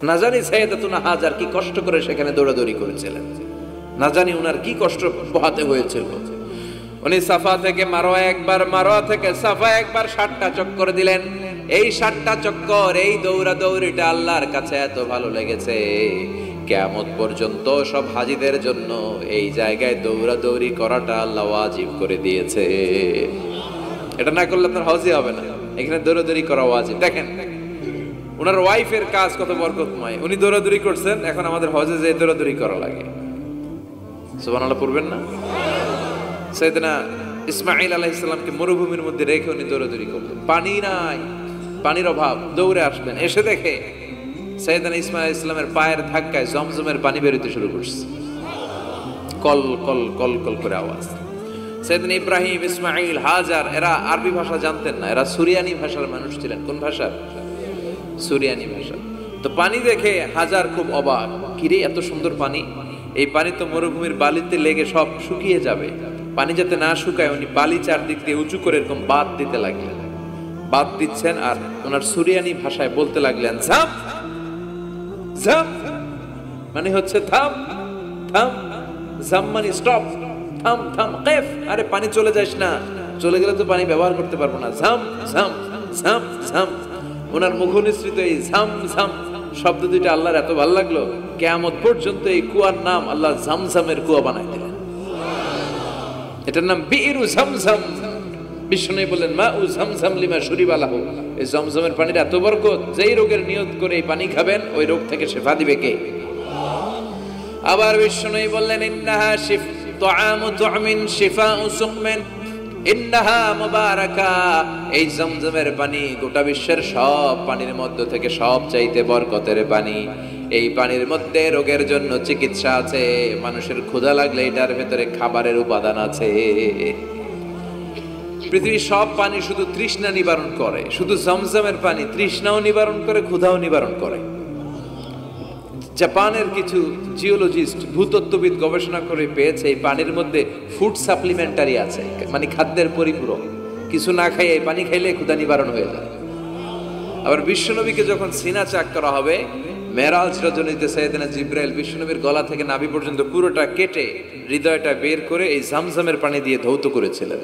না জানি সাইয়েদাতুনা হাজার কি কষ্ট করে সেখানে দৌড়াদৌড়ি করেছিলেন, না জানি উনার কি কষ্ট পোহাতে হয়েছিল। উনি সাফা থেকে মারোয়া একবার, মারোয়া থেকে সাফা একবার 60টা চক্কর দিলেন। এই 60টা চক্কর, এই দৌড়াদৌড়িটা আল্লাহর কাছে এত ভালো লেগেছে, কিয়ামত পর্যন্ত সব হাজীদের জন্য এই জায়গায় দৌড়াদৌড়ি করাটা আল্লাহ ওয়াজিব করে দিয়েছে। এটা না করলে আপনার হজই হবে না, এখানে দৌড়াদৌড়ি করা ওয়াজিব। দেখেন ওনার ওয়াইফের কাজ কত বরকতময়, উনি দৌড়াদৌড়ি করছেন, এখন আমাদের হজে যে দৌড়াদৌড়ি করা লাগে। সুবহানাল্লাহ পড়বেন না? সাইয়েদনা ইসমাঈল আলাইহিস সালামকে মরুভূমির মধ্যে রেখে উনি দৌড়াদৌড়ি করলেন, পানি নাই, পানির অভাব, দৌড়ে আসবেন, এসে দেখে সাইয়েদনা ইসমাঈল আলাইহিস সালামের পায়ের ধাক্কায় জমজমের পানি বের হতে শুরু করছে, কল কল কল কল করে আওয়াজ। সাইয়েদনা ইব্রাহিম, ইসমাঈল, হাজার এরা আরবি ভাষা জানতেন না, এরা সুরিয়ানি ভাষার মানুষ ছিলেন। কোন ভাষা? সুরিয়ানি ভাষা। তো পানি দেখে হাজার খুব অবাক, কিরে এত সুন্দর পানি, এই পানি তো মরুভূমির বালিতে লেগে সব শুকিয়ে যাবে। পানি যাতে না শুকায় উনি বালি চারদিক দিয়ে উঁচু করে এরকম বাঁধ দিতে লাগলেন, বাঁধ দিচ্ছেন আর ওনার সুরিয়ানি ভাষায় বলতে লাগলেন ঝাম ঝাম, মানে হচ্ছে থাম থাম, ঝাম মানে স্টপ, থাম থাম, কেফ, আরে পানি চলে যাস না, চলে গেলে তো পানি ব্যবহার করতে পারবো না, ঝাম ঝাম ঝাম ঝাম। ওনার মুখ নিঃসৃত এই ঝাম ঝাম শব্দ দুইটা আল্লাহর এত ভালো লাগলো, কিয়ামত পর্যন্ত এই কুয়ার নাম আল্লাহ ঝামঝামের কুয়া বানাই দিলেন। এটার নাম বিইরু ঝামঝাম। বিষ্ণু বললেন মা উ ঝামঝাম লিমা শুরিবা লাহু, এই জমজমের পানির এত বরকত, যেই রোগের নিয়ত করে এই পানি খাবেন ওই রোগ থেকে শিফা দিবে কে? আবার বিষ্ণু বললেন ইন্নাহা তুআমু তুমিন শিফাউ সুকমিন ইন্নাহা মুবারাকা, এই জমজমের পানি গোটা বিশ্বের সব পানির মধ্য থেকে সব চাইতে বরকতের পানি। এই পানির মধ্যে রোগের জন্য চিকিৎসা আছে, মানুষের ক্ষুধা লাগলে এটার ভেতরে খাবারের উপাদান আছে। পৃথিবীর সব পানি শুধু তৃষ্ণা নিবারণ করে, শুধু জমজমের পানি তৃষ্ণাও নিবারণ করে, ক্ষুধাও নিবারণ করে। জাপানের কিছু জিওলজিস্ট, ভূতত্ত্ববিদ গবেষণা করে পেয়েছে এই পানির মধ্যে ফুড সাপ্লিমেন্টারি আছে, মানে খাদ্যের পরিপূরক। কিছু না খাই এই পানি খাইলে ক্ষুধা নিবারণ হয়ে যায়। আবার বিশ্বনবীকে যখন সিনা চাক করা হবে, মেরাজ রজনীতে সাইয়েদনা জিবরাইল বিশ্বনবীর গলা থেকে নাভি পর্যন্ত পুরোটা কেটে হৃদয়টা বের করে এই ঝামঝামের পানি দিয়ে ধৌত করেছিলেন।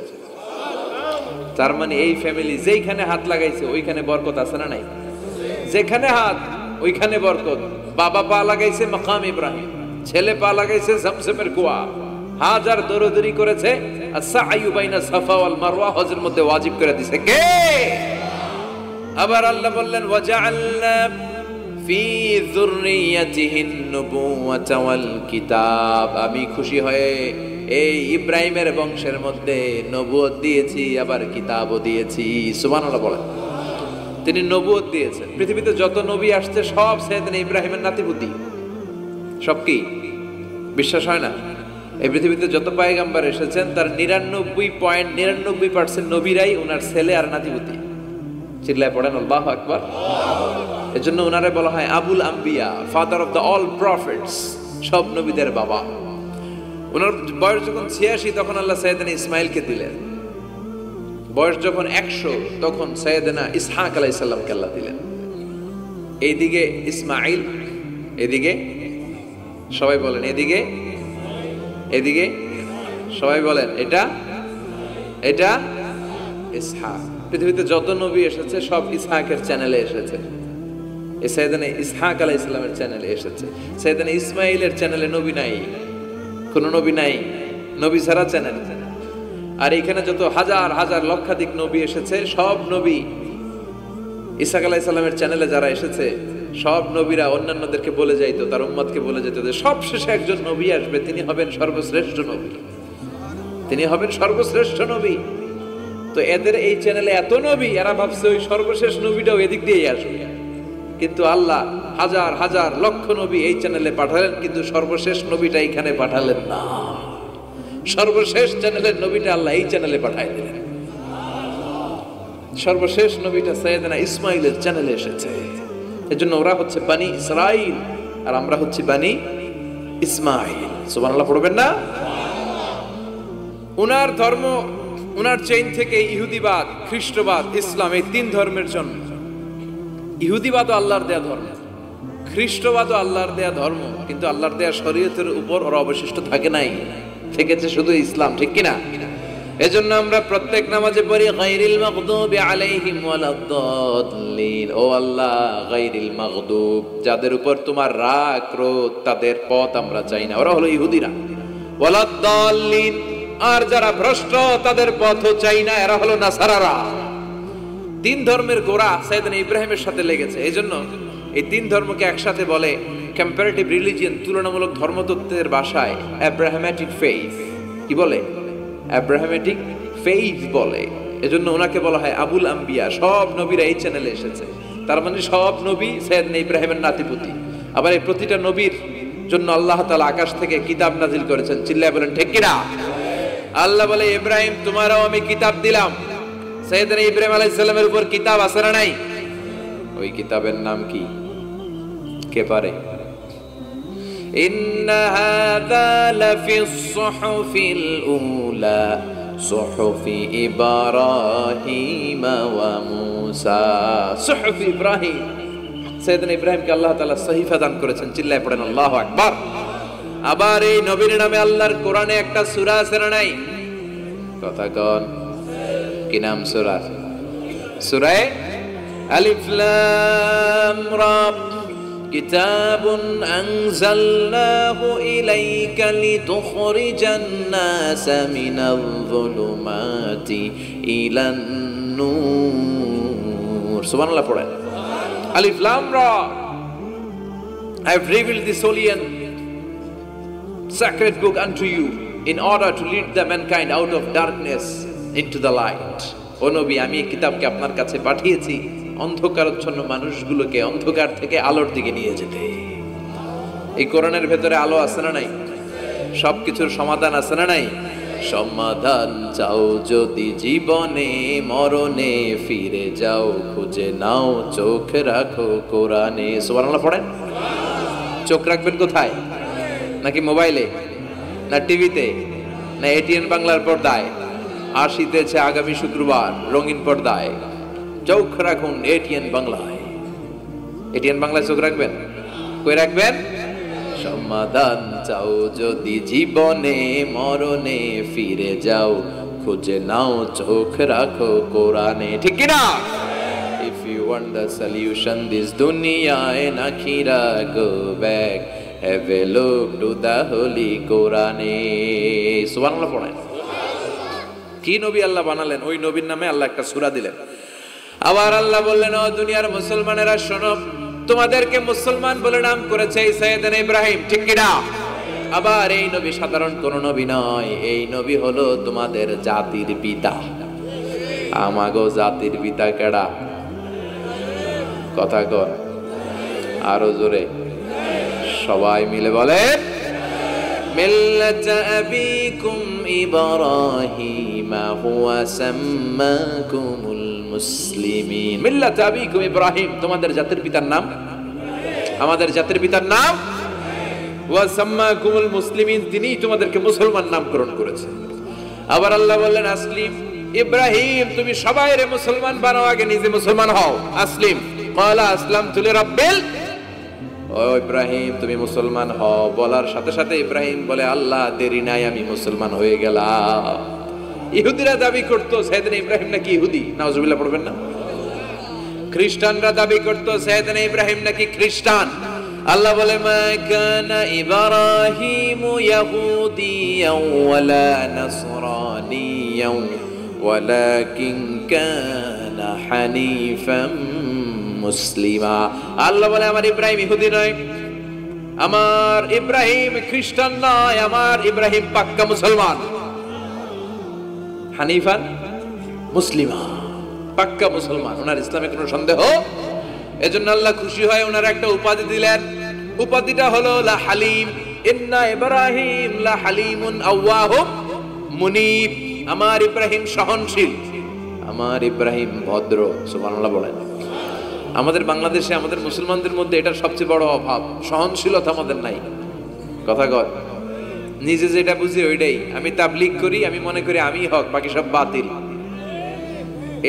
তার মানে এই ফ্যামিলি যেইখানে হাত লাগাইছে ওইখানে বরকত আছে না নাই? যেখানে হাত ওইখানে বরকত। বাবা পা লাগাইছে মাকাম ইব্রাহিম, ছেলে পা লাগাইছে জমজমের কুয়া, হাজার দৌড়াদৌড়ি করেছে, আস-সা'য়ু বাইনা সাফা ওয়াল মারওয়া হজের মধ্যে ওয়াজিব করে দিয়েছে কে? আবার আল্লাহ বললেন ওয়াজআলনা ফি যুররিয়াতিহিন নুবুওয়াতা ওয়াল কিতাব, আমি খুশি হয়ে এই ইব্রাহিমের বংশের মধ্যে নবুয়ত দিয়েছি, আবার কিতাবও দিয়েছি। সুবহানাল্লাহ বলেন। তিনি নবুয়ত দিয়েছেন। পৃথিবীতে যত নবী আসছে সব সাইয়েদনা ইব্রাহিমের নাতিপুতি। সব কি বিশ্বাস হয় না? এই পৃথিবীতে যত পয়গম্বর এসেছেন তার 99.99% নবীরাই ওনার ছেলে আর নাতিপুতি। চিল্লায় পড়েন আল্লাহু আকবার। এজন্য ওনারে বলা হয় আবুল আম্বিয়া, father of the all prophets, সব নবীদের বাবা। ওনার বয়স যখন 86 তখন আল্লাহ সাইয়েদনা ইসমাইলকে দিলেন। বয়স যখন 100 তখন সাইয়েদনা ইসহাক আলাইহিস সালামকে আল্লাহ দিলেন। এইদিকে ইসমাইল, এদিকে সবাই বলেন এদিকে, এদিকে সবাই বলেন এটা এটা ইসহাক। পৃথিবীতে যত নবী এসেছে সব ইসহাকের চ্যানেলে এসেছে। এই সাইয়েদনা ইসহাক আলাইহিস সালামের চ্যানেলে এসেছে। সাইয়েদনা ইসমাইলের চ্যানেলে নবী নাই, কোনো নবী নাই, নবী ছাড়া চ্যানেল। আর এখানে যত হাজার হাজার লক্ষাধিক নবী এসেছে সব নবী ইসহাক আলাইহিস সালামের চ্যানেলে যারা এসেছে সব নবীরা অন্যান্যদেরকে বলে যাইতো, তার উম্মতকে বলে যেত যে সবশেষে একজন নবী আসবে, তিনি হবেন সর্বশ্রেষ্ঠ নবী, তিনি হবেন সর্বশ্রেষ্ঠ নবী। তো এদের এই চ্যানেলে এত নবী, এরা ভাবছে ওই সর্বশেষ নবীটাও এদিক দিয়েই আসবে। কিন্তু আল্লাহ হাজার হাজার লক্ষ নবী এই চ্যানেলে পাঠালেন, কিন্তু সর্বশেষ নবীটা এইখানে পাঠালেন না। সর্বশেষ চ্যানেলের নবীটা আল্লাহ এই চ্যানেলে পাঠাই দিলেন। সর্বশেষ নবীটা সাইয়েদনা ইসমাইলের চ্যানেলে এসেছে। এজন্য ওরা হচ্ছে বানি ইসরাইল আর আমরা হচ্ছি বানি ইসমাইল। সুবহানাল্লাহ পড়বেন না? উনার ধর্ম, উনার চেইন থেকে ইহুদিবাদ, খ্রিস্টবাদ, ইসলাম, এই তিন ধর্মের জন্ম। ইহুদিবাদ আল্লাহর দেয়া ধর্ম, খ্রিস্টবাদও আল্লাহর দেয়া ধর্ম, কিন্তু আল্লাহর দেয়া শরীয়তের উপর ওরা অবশিষ্ট থাকে নাই, থেকেছে শুধু ইসলাম, ঠিক কিনা? এজন্য আমরা প্রত্যেক নামাজে পড়ি গায়রিল মাগদুবি আলাইহিম ওয়ালাদ-দাল্লিন। ও আল্লাহ, গায়রিল মাগদুব, যাদের উপর তোমার রাগ ক্রোধ, তাদের পথ আমরা চাই না, ওরা হলো ইহুদিরা। ওয়ালাদ-দাল্লিন, আর যারা ভ্রষ্ট তাদের পথও চাই না, এরা হলো নাসারারা। তিন ধর্মের গোড়া সাইয়েদনা ইব্রাহিমের সাথে লেগেছে। এজন্য এই তিন ধর্মকে একসাথে বলে কম্পারেটিভ রিলিজিয়ন, তুলনামূলক ধর্মতত্ত্বের ভাষায় অ্যাব্রাহামেটিক ফেইথ। কি বলে? অ্যাব্রাহামেটিক ফেইথ বলে। এজন্য ওনাকে বলা হয় আবুল আম্বিয়া। সব নবীরা এই চ্যানেলে এসেছে, তার মানে সব নবী সাইয়েদনা ইব্রাহিমের নাতিপুতি। আবার এই প্রতিটা নবীর জন্য আল্লাহ তাআলা আকাশ থেকে কিতাব নাজিল করেছেন। চিল্লায় বলেন ঠিক কিনা? আল্লাহ বলে, ইব্রাহিম তোমারও আমি কিতাব দিলাম। সাইয়েদনা ইব্রাহিম আলাইহিস সালামের উপর কিতাব আছে না নাই? ওই কিতাবের নাম কি? কে পারে? ইন্না হাযা লাফিস সুহুফিল উলা সুহুফি ইব্রাহিম ওয়া মূসা। সুহুফি ইব্রাহিম, সাইয়েদনা ইব্রাহিমকে আল্লাহ তাআলা সহিফা দান করেছেন। চিল্লায় পড়েন আল্লাহু আকবার। আবার এই নবীর নামে আল্লাহর কোরআনে একটা সূরা আছে না নাই? কথা কন, কি নাম সূরা? সূরা আলিফ লাম রা। কিতাবুন আনজালনাহু ইলাইকা লিতুখরিজান নাসা মিনাল যুলুমাতি ইলান নূর। সুবহানাল্লাহ পড়েন। আলিফ লাম রা, I have revealed this holy and sacred book unto you in order to lead the mankind out of darkness into the light. ও নবী, আমি এই কিতাবকে আপনার কাছে পাঠিয়েছি অন্ধকারাচ্ছন্ন মানুষগুলোকে অন্ধকার থেকে আলোর দিকে নিয়ে যেতে। এই কোরআনের ভেতরে আলো আছে না নাই? সবকিছুর সমাধান আছে না নাই? সমাধান চাও যদি জীবনে মরণে, ফিরে যাও খুঁজে নাও, চোখ রাখো কোরআনে। সুবহানাল্লাহ পড়েন। চোখ রাখবেন কোথায়? নাকি মোবাইলে, না টিভিতে, না এটিএন বাংলার পর্দায়? আসিতেছে আগামী শুক্রবার রঙিন পর্দায়। চোখ রাখুন এটিএন বাংলায়। এটিএন বাংলায় চোখ রাখবেন। কই রাখবেন? সমাধান চাও যদি জীবনে মরণে, ফিরে যাও খুঁজে নাও, চোখ রাখো কোরআনে। ঠিক কি না? If you want the solution this dunya and akhirah, go back, have a look to the holy Quran. সুবহানাল্লাহ পড়েন। কি নবী আল্লাহ বানালেন, ওই নবীর নামে আল্লাহ একটা সূরা দিলেন। আবার আল্লাহ বললেন, ও দুনিয়ার মুসলমানেরা শোনো, তোমাদেরকে মুসলমান বলে নাম করেছে সাইয়েদনা ইব্রাহিম। ঠিক কি না? আবার এই নবী সাধারণ কোন নবী নয়, এই নবী হলো তোমাদের জাতির পিতা। আমাগো জাতির পিতা কেডা? কথা কর আরো জোরে, সবাই মিলে বলেন, মিল্লাত আবিকুম ইব্রাহিম হুয়া সাম্মাকুমুল মুসলিমিন। মিল্লাত আবিকুম ইব্রাহিম, তোমাদের জাতির পিতার নাম, আমাদের জাতির পিতার নাম। ওয়া সাম্মাকুমুল মুসলিমিন, তিনি তোমাদেরকে মুসলমান নামকরণ করেছেন। আবার আল্লাহ বললেন, আসলিম ইব্রাহিম, তুমি সবাইরে মুসলমান বানাও, আগে নিজে মুসলমান হও। আসলিম ক্বালা আসলামতু লিরাব্বিল। ও ইব্রাহিম, তুমি মুসলমান হও বলার সাথে সাথে ইব্রাহিম বলে, আল্লাহ দেরি নাই, আমি মুসলমান হয়ে গেলাম। ইহুদিরা দাবি করতো সাইয়েদনা ইব্রাহিম নাকি ইহুদি। নাউজুবিল্লাহ পড়বেন না? খ্রিস্টানরা দাবি করতো সাইয়েদনা ইব্রাহিম নাকি খ্রিস্টান। আল্লাহ বলে, মা কানা ইব্রাহিমু ইয়াহুদিয়াও ওয়ালা নাসরানিয়াও ওয়ালাকিন কানা হানিফাম মুসলিমা। আল্লাহ বলে, আমার ইব্রাহিম ইহুদি নয়, আমার ইব্রাহিম খ্রিস্টান নয়, আমার ইব্রাহিম পাক্কা মুসলমান। হানিফান মুসলিমা, পাক্কা মুসলমান, ওনার ইসলামে কোনো সন্দেহ। এজন্য আল্লাহ খুশি হয় ওনার একটা উপাধি দিলেন। উপাধিটা হলো লা হালিম। ইন্না ইব্রাহিম লা হালিমুন আওয়াহুম মুনিব। আমার ইব্রাহিম সহনশীল, আমার ইব্রাহিম ভদ্র। সুবহানাল্লাহ বলেন। আমাদের বাংলাদেশে আমাদের মুসলমানদের মধ্যে এটার সবচেয়ে বড় অভাব, সহনশীলতা আমাদের নাই। কথা কয়, নিজে যেটা বুঝি ওইটাই। আমি তাবলীগ করি, আমি মনে করি আমি হক, বাকি সব বাতিল।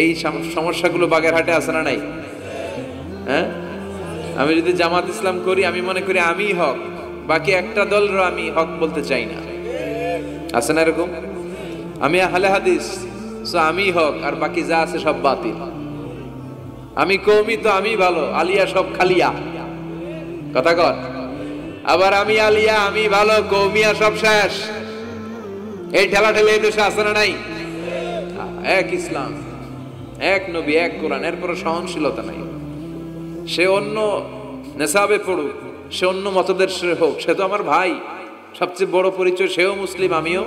এই সমস্যাগুলো বাগেরহাটে আছে না নাই? হ্যাঁ, আমি যদি জামাত ইসলাম করি আমি মনে করি আমিই হক, বাকি একটা দলেরও আমি হক বলতে চাই না। আছে না এরকম? আমি আহলে হাদিস, সো আমি হক আর বাকি যা আছে সব বাতিল। আমি কওমি তো আমি ভালো, আলিয়া সব খালিয়া। কথা কর। আবার আমি আলিয়া আমি ভালো, কওমিয়া সব শেষ। এই ঠেলাঠেলি এই দেশে আছে না নাই? এক ইসলাম, এক নবী, এক কোরআন, এরপরে সহনশীলতা নাই। সে অন্য নেশাবে পড়ুক, সে অন্য মতদর্শের হোক, সে তো আমার ভাই। সবচেয়ে বড় পরিচয় সেও মুসলিম, আমিও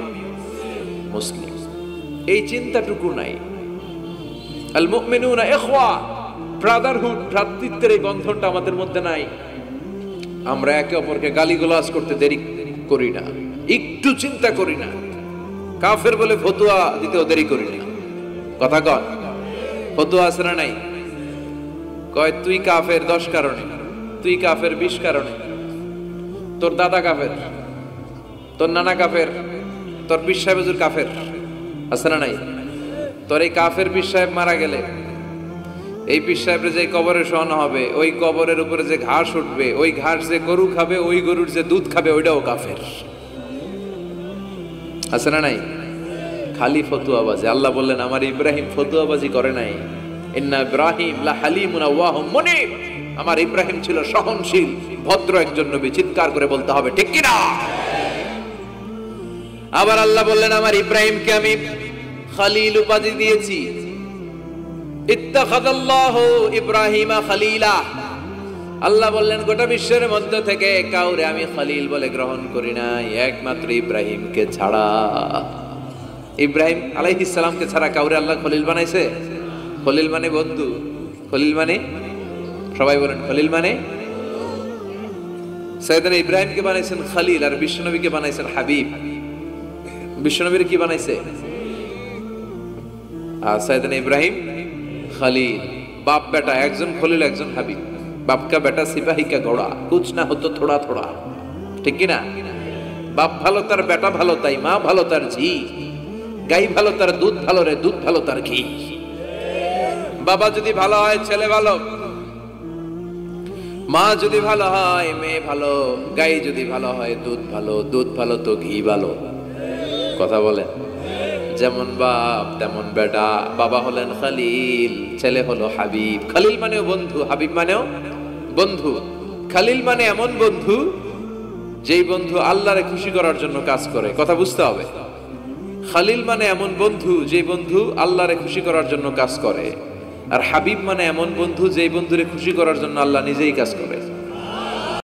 মুসলিম। এই চিন্তাটুকু নাই। আল মুমিনুনা ইখওয়া, ব্রাদারহুড, ভ্রাতৃত্বের এই বন্ধনটা আমাদের মধ্যে নাই। আমরা একে অপরকে গালিগালাজ করতে দেরি করি না, একটু চিন্তা করি না। কাফের বলে ফতোয়া দিতেও দেরি করি না। কথা কর। ফতোয়া আছে না নাই? কয় তুই কাফের 10 কারণে, তুই কাফের 20 কারণে, তোর দাদা কাফের, তোর নানা কাফের, তোর পীর সাহেব হুজুর কাফের। আছে না নাই? তোর এই কাফের পীর সাহেব মারা গেলে এই পীর সাহেবের যে কবরে শোয়ানো হবে, ওই কবরের উপরে যে ঘাস উঠবে, ওই ঘাস যে গরু খাবে, ওই গরুর যে দুধ খাবে, ওইটাও কাফের। আছে না নাই? খালি ফতুয়াবাজি। আল্লাহ বললেন আমার ইব্রাহিম ফতুয়াবাজি করে নাই। ইন্না ইব্রাহিম লা হালিমুন আওয়াহুম মুনিব, আমার ইব্রাহিম ছিল সহনশীল, ভদ্র একজন নবী। চিৎকার করে বলতে হবে ঠিক কি না? আবার আল্লাহ বললেন আমার ইব্রাহিমকে আমি খলিল উপাধি দিয়েছি। ইত্তাখাযাল্লাহু ইব্রাহিমা খলিলা। আল্লাহ বললেন গোটা বিশ্বের মধ্য থেকে কাউরে আমি খলিল বলে গ্রহণ করি নাই, একমাত্র ইব্রাহিমকে ছাড়া। ইব্রাহিম আলাইহিস সালামকে ছাড়া কাউরে আল্লাহ খলিল বানাইছে? খলিল মানে বন্ধু। খলিল মানে, সবাই বলেন খলিল মানে। সাইয়েদনা ইব্রাহিমকে বানাইছেন খলিল, আর বিশ্বনবীকে বানাইছেন হাবিব। বিশ্বনবীর কি বানাইছে? আর সাইয়েদনা ইব্রাহিম খলিল। বাপ বেটা, একজন খলিল একজন হাবিব। বাপ কা বেটা সিপাহী কা ঘোড়া, কুছ না হতো থোড়া থোড়া। ঠিক কি না? বাপ ভালো তার বেটা ভালো, তাই মা ভালো তার ঝি। গাই ভালো তার দুধ ভালো রে, দুধ ভালো তার ঘি। বাবা যদি ভালো হয় ছেলে ভালো, মা যদি ভালো হয় মেয়ে ভালো, গাই যদি ভালো হয় দুধ ভালো, দুধ ভালো তো ঘি ভালো। কথা বলেন। যেমন বাপ তেমন বেটা। বাবা হলেন খলিল, ছেলে হলো হাবিব। খলিল মানেও বন্ধু, হাবিব মানেও বন্ধু। খলিল মানে এমন বন্ধু যেই বন্ধু আল্লাহরে খুশি করার জন্য কাজ করে। কথা বুঝতে হবে। খলিল মানে এমন বন্ধু যেই বন্ধু আল্লাহরে খুশি করার জন্য কাজ করে। আর হাবিব মানে এমন বন্ধু যেই বন্ধুরে খুশি করার জন্য আল্লাহ নিজেই কাজ করে।